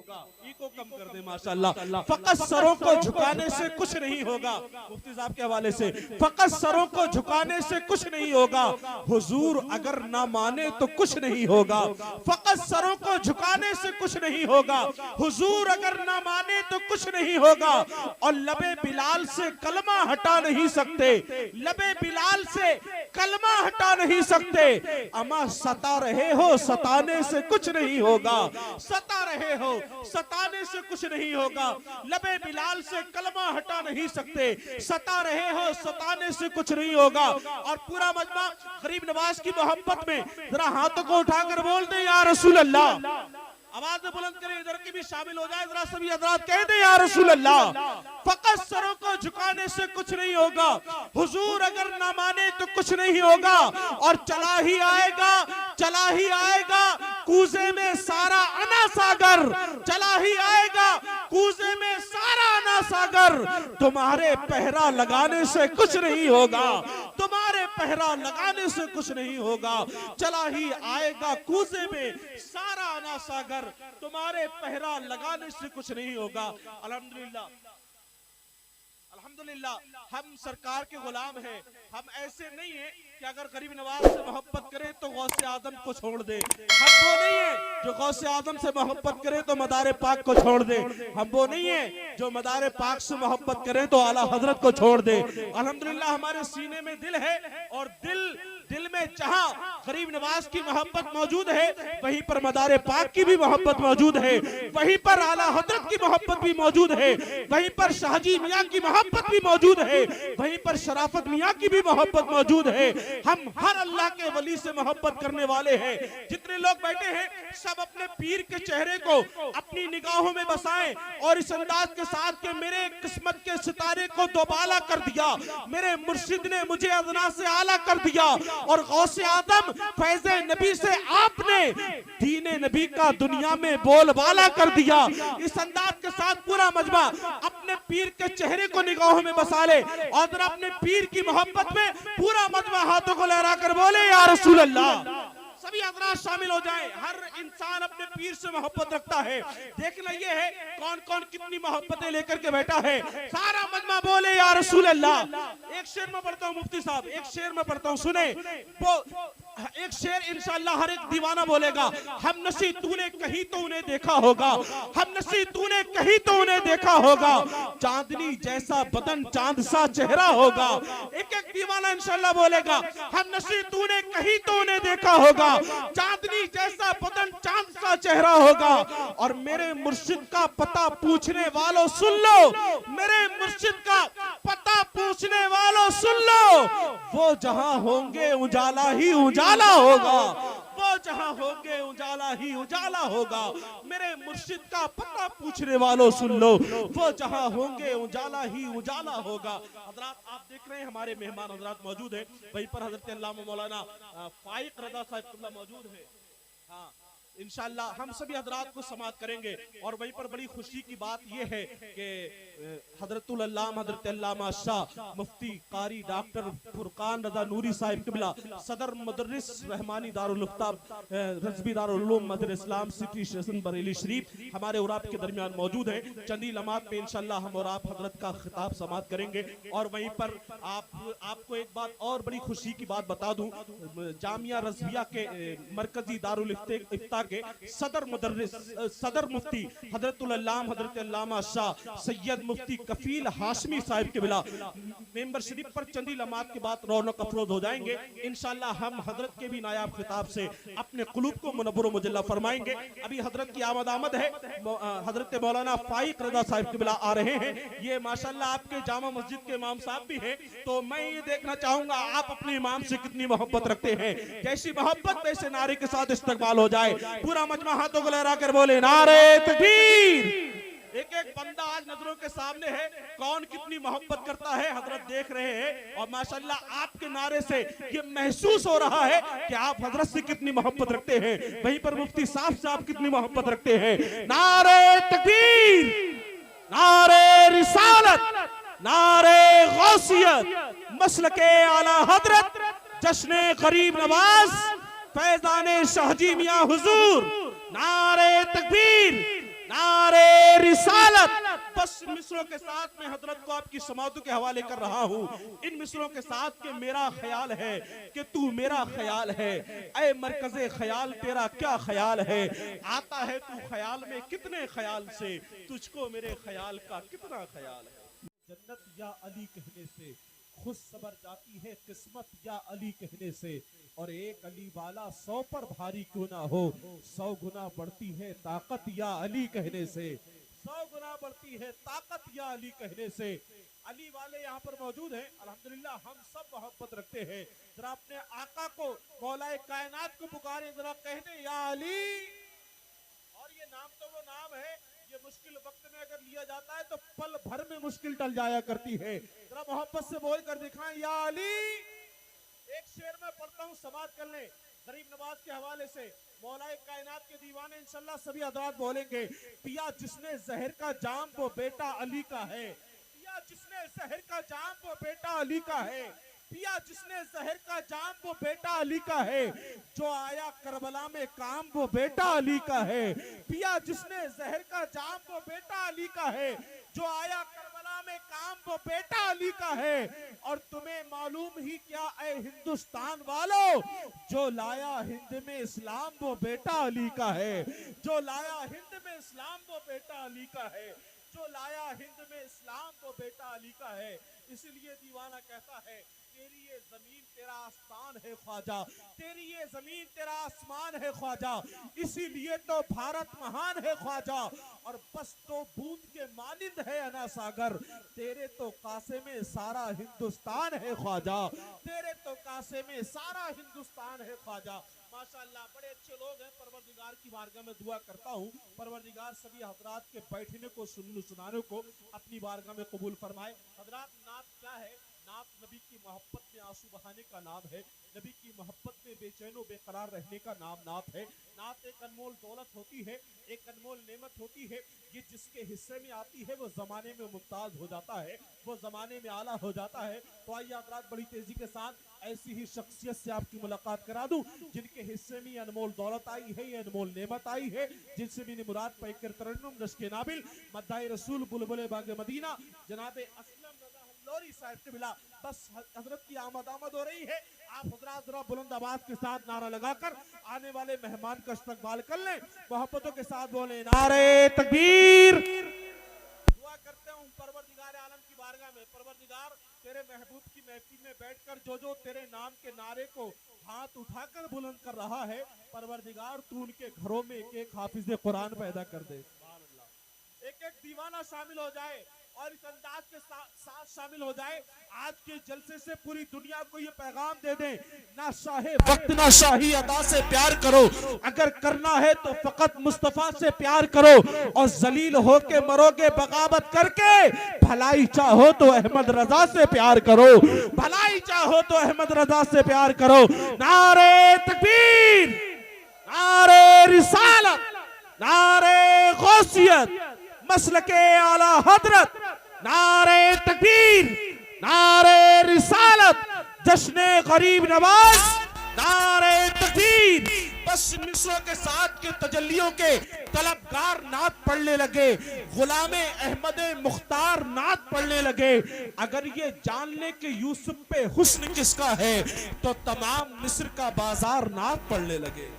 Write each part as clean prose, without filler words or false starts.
को कम कर दे माशाल्लाह। फकत सरों को झुकाने से कुछ नहीं होगा, मुफ्ती साहब के हवाले से, फकत सरों को झुकाने से कुछ नहीं होगा, हुजूर अगर ना माने तो कुछ नहीं होगा। फकत सरों को झुकाने से कुछ नहीं होगा, हुजूर अगर ना माने तो कुछ नहीं होगा। और लबे बिलाल से कलमा हटा नहीं सकते, लबे बिलाल से कलमा हटा नहीं सकते। अमा सता रहे हो, सताने से कुछ नहीं होगा, सता रहे हो, सताने से कुछ नहीं होगा। लबे बिलाल से कलमा हटा नहीं सकते, सता रहे हो, सताने से कुछ नहीं होगा। और पूरा मजमा गरीब नवाज की मोहब्बत में जरा हाथों को उठाकर बोल दे या रसूल अल्लाह। आवाज बुलंद करें, इधर की भी शामिल हो जाए, जरा सभी हजरात कह दे या रसूल अल्लाह। फकत सरों को झुकाने से कुछ नहीं होगा, हुजूर अगर ना माने तो कुछ नहीं होगा। और चला ही आएगा, चला ही आएगा कूजे में सारा अना सागर, चला ही आएगा कूजे में सारा अना सागर। तुम्हारे पहरा लगाने से कुछ नहीं होगा, तुम्हारे पहरा लगाने से कुछ नहीं होगा। चला ही आएगा कूजे में सारा अना सागर, तुम्हारे पहरा लगाने से कुछ नहीं होगा। अल्हम्दुलिल्लाह, अल्हम्दुलिल्लाह हम सरकार के गुलाम हैं। हम ऐसे नहीं है कि अगर गरीब नवाज से मोहब्बत करें तो गौसे आदम को छोड़ दे। हम वो नहीं है जो गौसे आदम से मोहब्बत करे तो मदारे पाक को छोड़ दे। हम वो नहीं है जो मदारे पाक से मोहब्बत करे तो आला हजरत को छोड़ दे। अल्हम्दुलिल्लाह हमारे सीने में दिल है, और दिल में जहां गरीब नवाज की मोहब्बत मौजूद है वहीं पर मदारे पाक की भी मोहब्बत मौजूद है, वहीं पर आला हजरत की मोहब्बत भी मौजूद है, वहीं पर शाहजी मियां की मोहब्बत भी मौजूद है, वहीं पर शराफत मियां की भी मोहब्बत मौजूद है। हम हर अल्लाह के वली से मोहब्बत करने वाले हैं। जितने लोग बैठे हैं सब अपने पीर के चेहरे को अपनी निगाहों में बसाएं और इस अंदाज के साथ कि मेरे किस्मत के सितारे को दोबाला कर दिया, मेरे मुर्शिद ने मुझे अदना से आला कर दिया, और गौसे आदम फैज़े नबी से आपने दीने नबी का दुनिया में बोलबाला कर दिया। इस अंदाज के साथ पूरा मजमा अपने पीर के चेहरे को निगाहों में बसा ले, और अपने पीर की मोहब्बत में पूरा मजमा हाथों को लहरा कर बोले या रसूल अल्लाह। सभी हजरात शामिल हो जाएं। हर इंसान अपने पीर से मोहब्बत रखता है। देखना ये है कौन कौन कितनी मोहब्बतें लेकर के बैठा है। सारा मजमा बोले या रसूल अल्लाह। एक शेर में पढ़ता हूँ मुफ्ती साहब, एक शेर में पढ़ता हूँ, सुने वो एक शेर इंशाअल्लाह हर एक दीवाना बोलेगा। हम नसी तूने कहीं तो उन्हें देखा होगा, हम नसी तूने कहीं तो उन्हें देखा होगा, चांदनी जैसा बदन चांद सा चेहरा होगा। एक एक दीवाना इंशाअल्लाह बोलेगा। हम नसी तूने कहीं तो उन्हें देखा होगा, चांदनी जैसा बदन चांद सा चेहरा होगा। और मेरे मुर्शिद का पता पूछने वालों सुन लो, मेरे मुर्शिद का पता पूछने वालों सुन लो, वो जहां होंगे उजाला ही उजाला होगा, वो जहां होंगे उजाला ही उजाला होगा। मेरे मुर्शिद का पता पूछने वालों सुन लो, वो जहां होंगे उजाला ही उजाला होगा। हजरात आप देख रहे हैं हमारे मेहमान हजरात मौजूद हैं, वहीं पर हजरत अल्लामा मौलाना फाइक रजा साहब मौजूद है। हाँ इंशाअल्लाह हम सभी हजरात को समाअत करेंगे। और वहीं पर बड़ी खुशी की बात यह है कि हजरतुल अल्लामा हजरत अल्लामा शाह मुफ्ती कारी डॉक्टर फुरकान रजा नूरी साहिब किबला सदर मुदर्रिस रहमानी दारुल उफ्ताब रज़वी दारुल उलूम मदर इस्लाम सिटी स्टेशन बरेली शरीफ हमारे और आपके दरमियान मौजूद है। चंदी लम्हात में इंशाअल्लाह हम और आप हजरत का खिताब समाअत करेंगे। और वहीं पर आपको एक बात और बड़ी खुशी की बात बता दूं, जामिया रज़विया के मरकजी दारुल इफ्ता के सदर मुदर्रिस सदर मुफ्ती हजरतुल अल्लामा हजरत अल्लामा शाह सैयद मुफ्ती कफील हाशमी साहिब के बिला मेंबर शरीफ पर चंदी लम्हात के बाद रौनक अफरोज हो जाएंगे। इंशाअल्लाह हम हजरत के भी नायाब खिताब से अपने कुलूब को मुनव्वर व मुजल्ला फरमाएंगे। अभी हजरत की आमद है, हजरत मौलाना फाइक रजा साहिब के बिला आ रहे हैं। ये माशाअल्लाह आपके जामा मस्जिद के इमाम साहब भी हैं, तो मैं ये देखना चाहूंगा आप अपने इमाम से कितनी मोहब्बत रखते हैं। जैसी मोहब्बत वैसे नारे के साथ इस्तकबाल हो जाए। पूरा मजमा हाथों को लहरा कर बोले नारे तकबीर। एक एक बंदा आज नजरों के सामने है, कौन कितनी मोहब्बत करता है हजरत देख रहे हैं। और माशाअल्लाह आपके नारे से ये महसूस हो रहा है कि आप हजरत से कितनी मोहब्बत रखते हैं। वहीं पर मुफ्ती साहब से आप कितनी मोहब्बत रखते हैं। नारे तकबीर, नारे रिसालत, नारे गौसियत, मसलके आला हजरत, जश्न गरीब नवाज, फैजाने शाहजी मियां हुजूर। नारे तकबीर, नारे रिसालत। बस मिसरों के साथ में हजरत को आपकी समातों के हवाले कर रहा हूँ। इन मिसरों के साथ के मेरा ख्याल है कि तू मेरा ख्याल है। ऐ मरकज़े ख्याल तेरा क्या ख्याल है। आता है तू ख्याल में कितने ख्याल से, तुझको मेरे ख्याल का कितना ख्याल है। जन्नत या अली कहने से खुद सबर जाती है किस्मत या अली कहने से। और एक अली वाला 100 पर भारी क्यों ना हो, 100 गुना बढ़ती है ताकत या अली कहने से। 100 गुना बढ़ती है ताकत या अली कहने से। अली वाले यहाँ पर मौजूद हैं, अल्हम्दुलिल्लाह हम सब मोहब्बत रखते हैं। जरा अपने आका को, मौलाए कायनात को पुकारे, जरा कहते या अली। और ये नाम तो वो नाम है, ये मुश्किल वक्त में अगर लिया जाता है तो पल भर में मुश्किल टल जाया करती है। जरा मोहब्बत से बोल कर दिखाएं या अली। एक शेर में पढ़ता हूँ, समाप्त कर लें गरीब नवाज के हवाले से। मौलाए कायनात के दीवाने इंशाल्लाह सभी हज़रात बोलेंगे। पिया जिसने जहर का जाम वो बेटा अली का है। पिया जिसने जहर का जाम वो बेटा अली का है। पिया जिसने जहर का जाम वो बेटा अली का है। जो आया करबला में काम वो बेटा अली का है। पिया जिसने जहर का जाम वो बेटा अली का है। जो आया करबला में काम वो बेटा अली का है। और तुम्हें मालूम ही क्या ऐ हिंदुस्तान वालों, जो लाया हिंद में इस्लाम वो बेटा अली का है। जो लाया हिंद में इस्लाम वो बेटा अली का है। जो लाया हिंद में इस्लाम वो बेटा अली का है। इसीलिए दीवाना कहता है तेरी ये जमीन तेरा आसमान है ख्वाजा, तेरी ये जमीन तेरा आसमान है ख्वाजा। इसीलिए तो भारत महान है ख्वाजा। और बस तो बूंद के मानिंद है अना सागर। तेरे तो कासे में सारा हिंदुस्तान है ख्वाजा। तेरे तो कासे में सारा हिंदुस्तान है ख्वाजा। माशाअल्लाह बड़े अच्छे लोग हैं। परवरदिगार की बारगाह में दुआ करता हूँ, परवरदिगार सभी हजरात के बैठने को, सुनाने को अपनी बारगाह में कबूल फरमाए। हजरात, नात क्या है? नात नबी की मोहब्बत में आंसू बहाने का नाम है। नबी की मोहब्बत में बेचैनो बेकरार रहने का नाम नात है। नात एक अनमोल दौलत होती है, एक अनमोल नेमत होती है। ये जिसके हिस्से में आती है वो जमाने में मुमताज हो जाता है, वो जमाने में आला हो जाता है। तो आइए हज़रात बड़ी तेजी के साथ ऐसी ही शख्सियत से आपकी मुलाकात करा दूं जिनके हिस्से में अनमोल दौलत आई है, ये अनमोल नेमत आई है, जिनसे भी मुराद पैकर तरन्नुम नश्के नाबिल मद्दाए रसूल बुलबुल बाग मदीना जनाबे असलम रज़ा लोरी साहब के मिला। बस हजरत की आमद हो रही है। आप हजरात जरा बुलंद आवाज के साथ नारा लगाकर आने वाले मेहमान का इस्तकबाल कर लें। मोहब्बतों के साथ बोले नारे तकबीर। दुआ करते हूँ परवरदिगार आलम की बारगाह में, परवरदिगार तेरे महबूब की महफिल में बैठकर जो तेरे नाम के नारे को हाथ उठाकर बुलंद कर रहा है, परवरदिगार तू उनके घरों में एक एक हाफिज कुरान पैदा कर दे। एक एक दीवाना शामिल हो जाए और इस अंदाज के साथ शामिल हो जाए। आज के जलसे से पूरी दुनिया को ये पैगाम दे दें, ना शाहे वक्त ना शाही अदा से प्यार करो। अगर करना है तो फकत मुस्तफा से प्यार करो। और जलील हो के मरोगे बगावत करके। भलाई चाहो तो अहमद रजा से प्यार करो। भलाई चाहो तो अहमद रजा से प्यार करो। नारे तकबीर, नारे रिसालत, नारे गौसियत, मसलके आला हजरत, नारे तकबीर, नारे रिसालत, जश्ने गरीब नवाज, नारे तकबीर। बस मिसरों के साथ के तजल्लियों के तलबगार नात पढ़ने लगे, गुलामे अहमद मुख्तार नात पढ़ने लगे। अगर ये जान ले कि यूसुफ पे हुस्न किसका है तो तमाम मिस्र का बाजार नात पढ़ने लगे।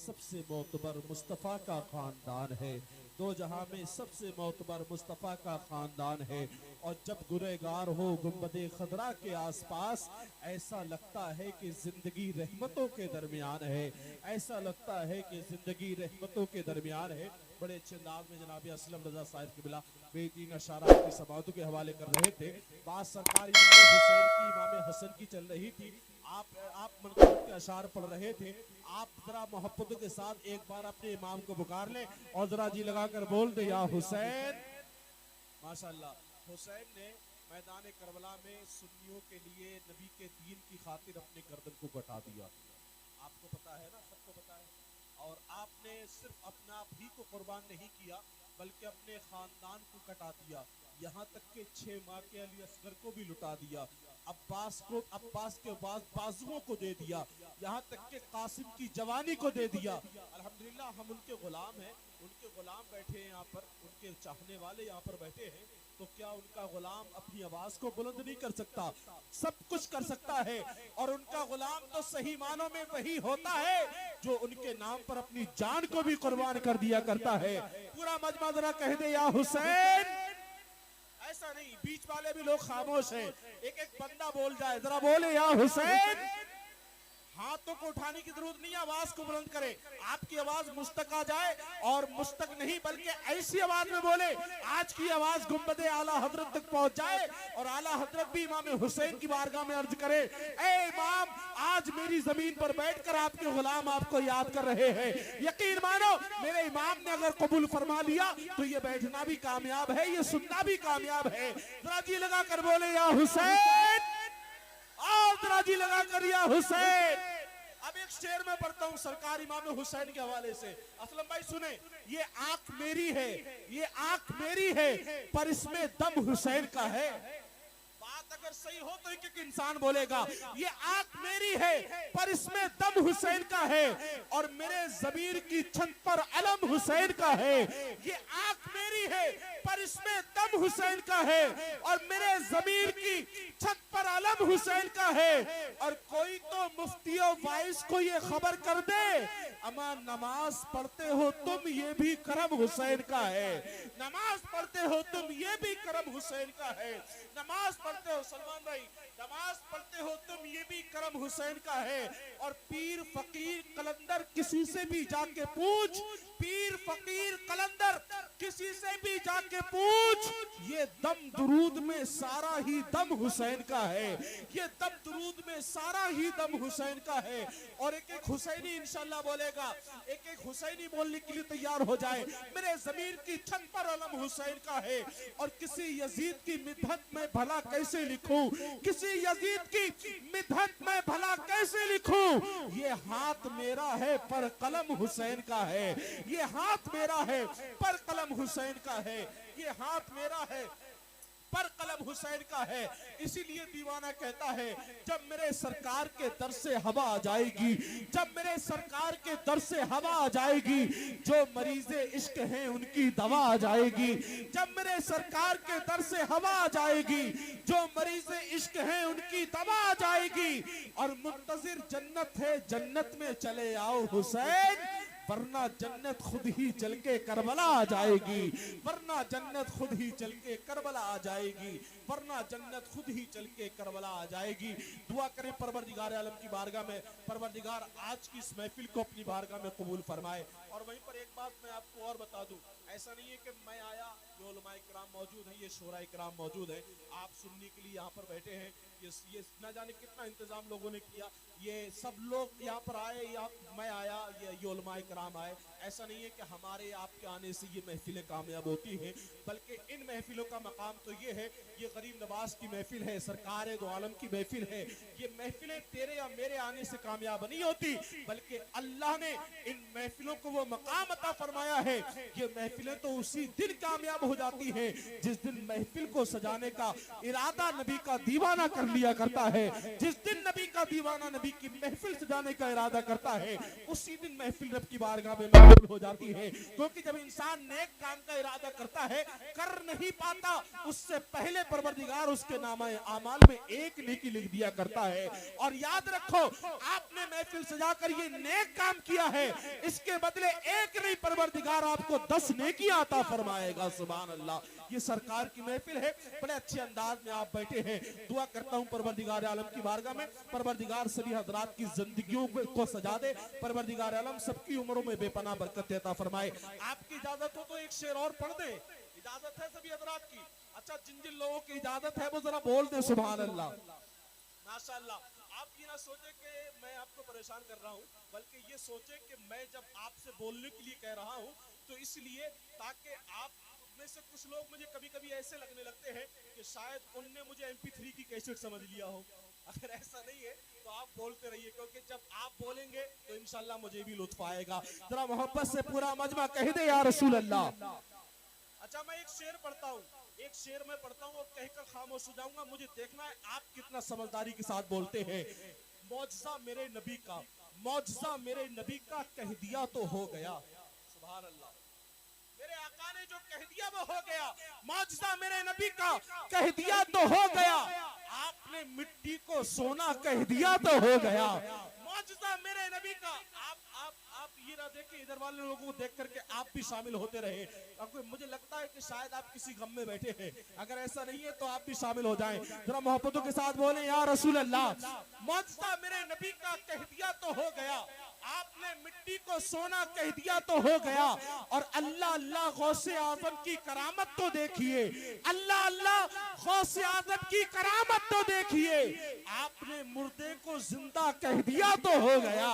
सबसे मोतबर मुस्तफ़ा का खानदान है, दो जहां में सबसे मोतबर मुस्तफ़ा का खानदान है। और जब गुनहगार हो गुंबदे खदरा के आसपास, ऐसा लगता है कि जिंदगी रहमतों के दरमियान है। ऐसा लगता है कि जिंदगी रहमतों के दरमियान है। बड़े अच्छे अंदाज में जनाब असलम रजा साहिब के बिला बेहतरीन अशारा की समातों के हवाले कर रहे थे। बात सरकार इमाम हुसैन की, इमाम हसन की चल रही थी। आप मनसूब के अशार पढ़ रहे थे। आप जरा मोहब्बतों के साथ एक बार अपने इमाम को पुकार ले और जरा जी लगाकर बोल दे या हुसैन। माशाअल्लाह, हुसैन ने मैदान करबला में सुन्नियों के लिए नबी के दीन की खातिर अपने गर्दन को कटा दिया। आपको पता है ना, सबको पता है। और आपने सिर्फ अपना आप ही को कुर्बान नहीं किया बल्कि अपने खानदान को कटा दिया। यहाँ तक के 6 माह के अली असगर को भी लुटा दिया, अब्बास के बाजुओं को दे दिया, यहाँ तक के कासिम की जवानी को दे दिया। अल्हम्दुलिल्लाह हम उनके गुलाम हैं, उनके गुलाम बैठे हैं यहाँ पर, उनके चाहने वाले यहाँ पर बैठे हैं, तो क्या उनका गुलाम अपनी आवाज को बुलंद नहीं कर सकता? सब कुछ कर सकता है। और उनका गुलाम तो सही मानों में वही होता है जो उनके नाम पर अपनी जान को भी कुर्बान कर दिया करता है। पूरा मजमा जरा कह दे या हुसैन। ऐसा नहीं, बीच वाले भी लोग खामोश हैं, एक एक बंदा बोल जाए, जरा बोले या हुसैन। हाथों को उठाने की जरूरत नहीं, आवाज को बुलंद करे। आपकी आवाज मुस्तक आ जाए, और मुस्तक नहीं बल्कि ऐसी आवाज में बोले आज की आवाज गुंबदे आला हजरत तक पहुंच जाए, और आला हजरत भी इमाम हुसैन की बारगाह में अर्ज करे, ए इमाम, आज मेरी जमीन पर बैठकर आपके गुलाम आपको याद कर रहे हैं। यकीन मानो मेरे इमाम ने अगर कबूल फरमा लिया तो ये बैठना भी कामयाब है, ये सुनना भी कामयाब है। जरा जी लगा कर बोले या हुसैन, और जरा जी लगा कर या हुसैन। अब एक शेर में पढ़ता हूं सरकार इमाम हुसैन के हवाले से। असलम भाई सुने, ये आंख मेरी है, ये आंख मेरी है, पर इसमें दम हुसैन का है। बात अगर सही हो तो एक एक इंसान बोलेगा ये आंख मेरी है पर इसमें दम हुसैन का है, और मेरे ज़मीर की छत पर अलम हुसैन का है। ये आंख मेरी है पर इसमें दम हुसैन का है, और मेरे ज़मीर की छत पर अलम हुसैन का है। और कोई तो मुफ्ती और वाइस को ये खबर कर दे, अमा नमाज पढ़ते हो तुम, ये भी करम हुसैन का है। नमाज पढ़ते हो तुम, ये भी करम हुसैन का है। नमाज पढ़ते हो सलमान भाई, नमाज पढ़ते हो तुम, ये भी करम हुसैन का है। और पीर फकीर कलंदर किसी से भी जाके पूछ, पीर फकीर कलंदर किसी से भी जाके पूछ, ये दम दुरूद में सारा ही दम हुसैन का है। ये दम दुरूद में सारा ही दम हुसैन का है। और एक एक हुसैनी इंशाल्लाह बोलेगा, एक एक हुसैनी बोलने के लिए तैयार हो जाए, मेरे ज़मीर की छत पर अलम हुसैन का है। और किसी यजीद की मिदहत में भला कैसे लिखूं, किसी यजीद की मिदहत में भला कैसे लिखूं, ये हाथ मेरा है पर कलम हुसैन का है। ये हाथ मेरा है पर कलम हुसैन का है। ये हाथ मेरा है पर कलम हुसैन का है। इसीलिए दीवाना कहता है, जब मेरे सरकार के दर से हवा आ जाएगी, जब मेरे सरकार के दर से हवा आ जाएगी, जो मरीज़े इश्क हैं उनकी दवा आ जाएगी। जब मेरे सरकार के दर से हवा आ जाएगी, जो मरीज़े इश्क हैं उनकी दवा आ जाएगी। और मुंतजिर जन्नत है, जन्नत में चले आओ हुसैन, वरना जन्नत खुद ही चल के करबला आ जाएगी। वरना जन्नत खुद ही चल के करबला आ जाएगी। वरना जन्नत खुद ही चल के करबला आ जाएगी। दुआ करें परवरदिगार आलम की बारगाह में, परवरदिगार आज की इस महफिल को अपनी बारगाह में कबूल फरमाए। और वहीं पर एक बात मैं आपको और बता दूं, ऐसा नहीं है कि मैं आया, ये उलमाए किराम मौजूद हैं, ये शोराए किराम मौजूद हैं, आप सुनने के लिए यहाँ पर बैठे हैं। ये न जाने कितना इंतजाम लोगों ने किया, ये सब लोग यहाँ पर आए, या मैं आया, ये उलमाए किराम आए। ऐसा नहीं है कि हमारे आपके आने से ये महफिलें कामयाब होती हैं, बल्कि इन महफिलों का मकाम तो ये है, ये गरीब नवाज की महफिल है, सरकार दो आलम की महफिल है। ये महफिलें तेरे या मेरे आने से कामयाब नहीं होती, बल्कि अल्लाह ने इन महफिलों को वो मकाम अता फरमाया है। ये महफिलें तो उसी दिन कामयाब हो जाती है जिस दिन महफिल को सजाने का इरादा नबी का दीवाना कर लिया करता है। जिस दिन नबी का दीवाना नबी की महफिल सजाने का इरादा करता है, उसी दिन महफिल रब की बारगाह में मकबूल हो जाती है। क्योंकि जब इंसान नेक काम का इरादा करता है, कर नहीं पाता, उससे पहले परवरदिगार उसके नामा आमाल में एक नेकी लिख दिया करता है। और याद रखो, आपने महफिल सजाकर ये नेक काम किया है, इसके बदले एक नहीं, परवरदिगार आपको 10 नेकियां अता फरमाएगा। सुभान अल्लाह। ये सरकार की महफिल है, बड़े अच्छे अंदाज में आप बैठे हैं। दुआ करता हूं परवरदिगार आलम की बारगाह में, परवरदिगार सभी हजरात की जिंदगियों को सजा दे, परवरदिगार आलम सबकी उम्रों में बेपनाह बरकत अता फरमाए। आपकी इजाजत हो तो एक शेर और पढ़ दे, इजाजत है सभी हजरात की? अच्छा, जिन जिन लोगों की इजाजत है वो जरा बोल दे सुभान अल्लाह, माशाअल्लाह। आप ये ना सोचे कि मैं आपको परेशान कर रहा हूँ, बल्कि ये सोचे कि मैं जब आपसे बोलने के लिए कह रहा हूँ तो इसलिए ताकि आप में से कुछ लोग मुझे कभी कभी ऐसे लगने लगते हैं कि शायद उनने मुझे MP3 की कैसेट समझ लिया हो। अगर ऐसा नहीं है तो आप बोलते रहिए, क्योंकि जब आप बोलेंगे तो इंशाल्लाह मुझे भी लुत्फ आएगा। जरा मोहब्बत से पूरा मजमा कह दे या रसूल अल्लाह। अच्छा, मैं एक शेर पढ़ता हूँ, एक शेर में पढ़ता हूँ और कहकर खामोश हो जाऊंगा, मुझे देखना है आप कितना समझदारी के साथ बोलते हैं। मौजज़ा मेरे नबी का, मौजज़ा मेरे नबी का कह दिया तो हो गया। सुभान अल्लाह, मेरे आका ने जो कह दिया वो हो गया। मौजज़ा मेरे नबी का कह दिया तो हो गया। आपने मिट्टी को सोना कह दिया तो हो गया। मौजज़ा मेरे नबी का। आप ये ना देखें इधर वाले लोगों को देख करके आप भी शामिल होते रहे। आपको मुझे लगता है कि शायद आप किसी गम में बैठे हैं, अगर ऐसा नहीं है तो आप भी शामिल हो जाएं। जरा मोहब्बतों के साथ बोले या रसूल अल्लाह। मौजज़ा मेरे नबी का कह दिया तो हो गया। आपने मिट्टी को सोना कह दिया तो हो गया। और अल्लाह अल्लाह गौसे आजम की करामत तो देखिए, अल्लाह अल्लाह गौसे आजम की करामत तो देखिए। आपने मुर्दे को जिंदा कह दिया तो हो गया।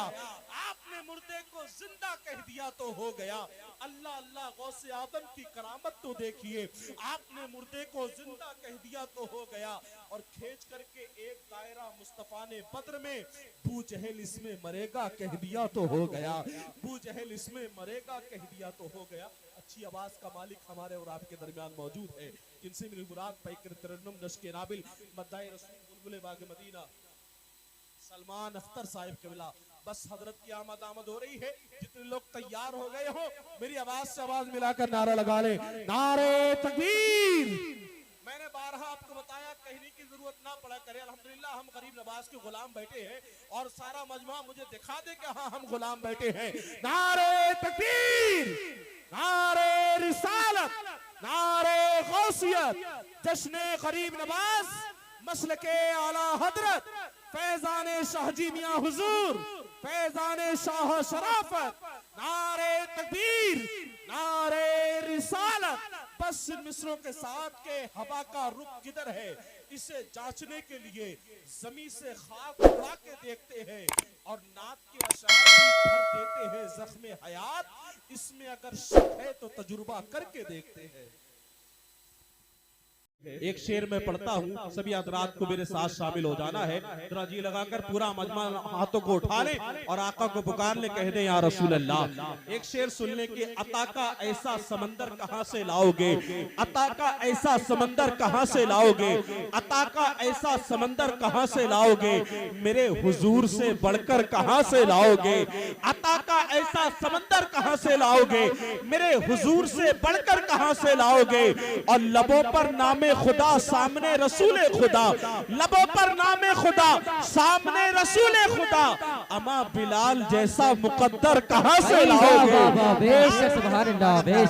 आपने मुर्दे को जिंदा कह दिया तो हो गया। अल्लाह अल्लाह गौसे आजम की करामत तो देखिए। आपने मुर्दे को जिंदा कह दिया तो हो गया। और खींच करके एक दायरा मुस्तफा ने बद्र में, बू जहल इसमें मरेगा कह दिया तो हो गया। बू जहल इसमें मरेगा कह दिया तो हो गया। अच्छी आवाज का मालिक हमारे और आपके दरमियान मौजूद है, जिनसे मेरी मुराद पैकर तरन्नुम नश्के नाबिल मद्दाए रसूल बुलबुल बाग मदीना सलमान अख्तर साहिब किबला। बस हजरत की आमद हो रही है। जितने लोग तैयार हो गए हो मेरी आवाज से आवाज मिलाकर नारा लगा ले, नारे तकबीर। मैंने बारहा आपको बताया, कहने की जरूरत ना पड़ा करे। अल्हम्दुलिल्लाह हम गरीब नवाज के गुलाम बैठे हैं और सारा मजमा मुझे दिखा दे कि हाँ हम गुलाम बैठे हैं। नारे तकबीर, नारे रिसालत, नारे गौसियत, जश्न गरीब नवाज, मसलके आला हजरत फैजाने शाहजी मियां हुजूर, फैजाने शाह शराफत। नारे तकबीर, नारे रिसालत। बस मिस्रों के साथ के हवा का रुख किधर है इसे जांचने के लिए जमीन से खाक उड़ा के देखते हैं और नात के अशार भी भर देते हैं जख्मे हयात। इसमें अगर शक है तो तजुर्बा करके देखते हैं। एक शेर में पढ़ता हूँ, सभी हज़रात को मेरे साथ शामिल हो जाना है। जरा जी लगाकर पूरा मजमा हाथों को उठा ले और आका को पुकार ले, कह दे या रसूल अल्लाह। एक शेर सुनने के, अता का ऐसा समंदर कहाँ से लाओगे, अता का ऐसा समंदर कहाँ से लाओगे, अता का ऐसा समंदर कहाँ से लाओगे, मेरे हुजूर से बढ़कर कहाँ से लाओगे। अता का ऐसा समंदर कहाँ से लाओगे, मेरे हुजूर से बढ़कर कहाँ से लाओगे। और लबों पर नामे खुदा सामने रसूल खुदा, लबों पर नामे खुदा सामने रसूल खुदा। अमा बिलाल जैसा मुकद्दर कहाँ से लाओगे,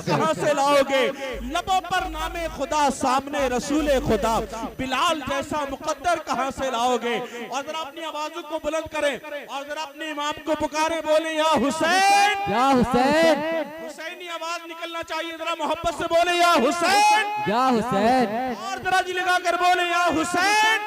कहाँ से लाओगे। लबों पर नामे खुदा सामने रसूल खुदा, बिलाल जैसा मुकद्दर कहाँ से लाओगे। और जरा अपनी आवाजों को बुलंद करें और जरा अपने इमाम को पुकारे, बोले या हुसैन, या हुसैन। हुसैनी आवाज निकलना चाहिए, जरा मोहब्बत से बोले या हुसैन, या हुसैन। और जरा जी लगा कर बोले या हुसैन,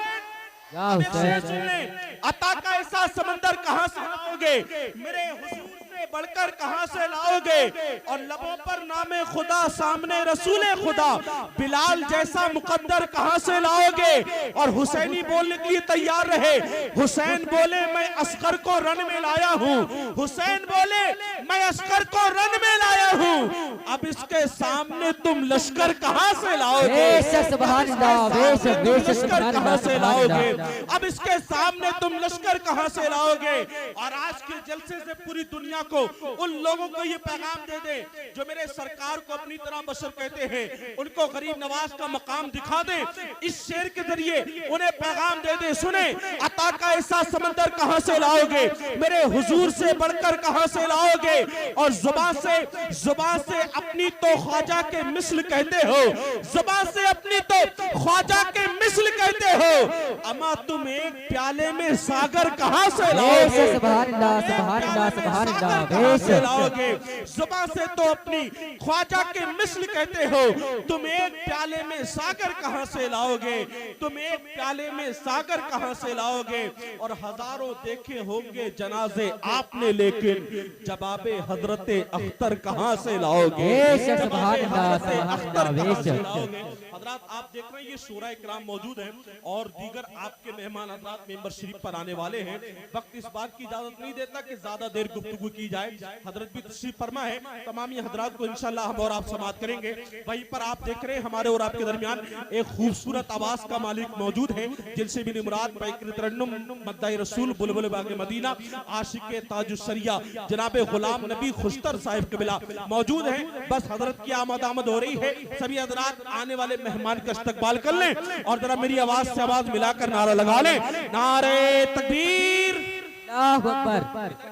या हुसैन। अता का ऐसा समंदर कहाँ से लाओगे, मेरे हुजूर से बढ़कर कहाँ से लाओगे। और लबों पर नामे खुदा सामने रसूल खुदा, बिलाल जैसा मुकद्दर कहाँ से लाओगे। और हुसैनी बोलने के लिए तैयार रहे। हुसैन बोले मैं अस्कर को रन में लाया हूँ, हुसैन बोले मैं अस्कर को रन में लाया हूँ। अब इसके सामने तुम लश्कर कहाँ से लाओगे, लश्कर कहाँ से लाओगे। अब इसके सामने तुम लश्कर कहाँ से लाओगे। और आज के जलसे से पूरी दुनिया को, उन लोगों को ये पैगाम दे दे जो मेरे सरकार को अपनी तरह बशर कहते हैं, उनको गरीब नवाज का मकाम दिखा दे। इस शेर के जरिए उन्हें पैगाम दे दे, सुने अता का ऐसा समंदर कहाँ से लाओगे, मेरे हुजूर से बढ़कर कहाँ से लाओगे। और जुबान से अपनी तो ख्वाजा के मिस्ल कहते हो, जुबान से अपनी तो ख्वाजा के मिस्ल कहते हो। अमा तुम एक प्याले में सागर कहाँ से लाओगे, लाओगे। जुबान से तो अपनी ख्वाजा के मिस्ल कहते हो, तुम एक प्याले में सागर कहाँ से लाओगे, तुम एक प्याले में सागर कहाँ से लाओगे। और हजारों देखे होंगे जनाजे आपने, लेकिन जवाबे हजरते अख्तर कहाँ से लाओगे। बेशक सुभान अल्लाह सुभान अल्लाह बेशक। हजरात आप देख रहे हैं ये शूरा इकराम मौजूद है और दीगर आपके मेहमान हजरात मेंबर शरीफ पर आने वाले हैं। वक्त इस बात की इजाजत नहीं देता कि ज्यादा देर गुफ्तगू की जाए। हजरत भी तशरीफ फरमा है, तमाम हजरात को इंशाल्लाह हम और आप समात करेंगे। वहीं पर आप देख रहे हैं हमारे और आपके दरमियान एक खूबसूरत आवाज का मालिक मौजूद है, जिनसे भी मुराद पैकर तरन्नुम मद्दाए रसूल बुलबुल बाग मदीना आशिक ताजुस्सरिया जनाब गुलाम नबी खुश्तर साहिब कबिला मौजूद है। बस हजरत की आमद हो रही है, सभी हजरात आने वाले मेहमान का इस्तकबाल कर लें और जरा मेरी आवाज से आवाज मिलाकर नारा लगा लें, नारे तकबीर अल्लाहु अकबर।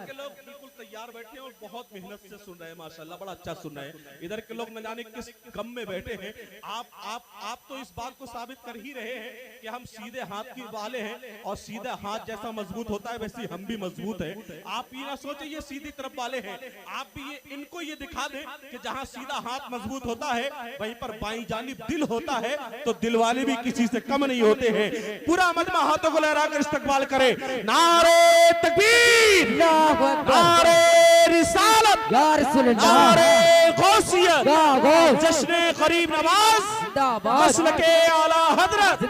के लोग बिल्कुल तैयार बैठे हैं और बहुत मेहनत से सुन रहे हैं, माशाल्लाह बड़ा अच्छा सुन रहे हैं। इधर के लोग न जाने किस गम में बैठे हैं। आप तो इस बात को साबित कर ही रहे हैं कि हम सीधे हाथ की वाले हैं और सीधा हाथ जैसा मजबूत होता है वैसे हम भी मजबूत है। आप ये ना सोचे ये सीधी तरफ वाले हैं, आप भी इनको ये दिखा दें कि जहां सीधा हाथ मजबूत होता है वहीं पर बाईं जानिब दिल होता है तो दिल वाले भी किसी से कम नहीं होते हैं। पूरा मजमा हाथों को लहरा कर इस्तकबाल करे, नारे तकबीर, नारे रिसालत, नारे गौसियत, जश्न गरीब नवाज, मसलके आला हजरत,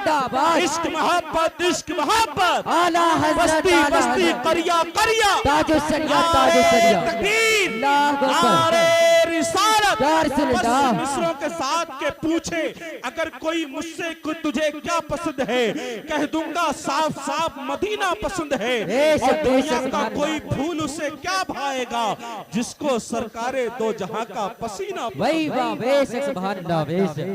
इश्क मोहब्बत, इश्क मोहब्बत, आला हजरत, बस्ती बस्ती करिया करिया, ताजुस्सरिया ताजुस्सरिया, तकबीर, नारे रिसालत। मिस्रों के साथ के पूछे अगर कोई मुझसे तुझे क्या पसंद है, कह दूंगा साफ साफ मदीना पसंद है। और दुनिया का कोई फूल उसे क्या भाएगा, जिसको सरकारे दो जहां का पसीना। वही वाह बेशक सुभान अल्लाह बेशक।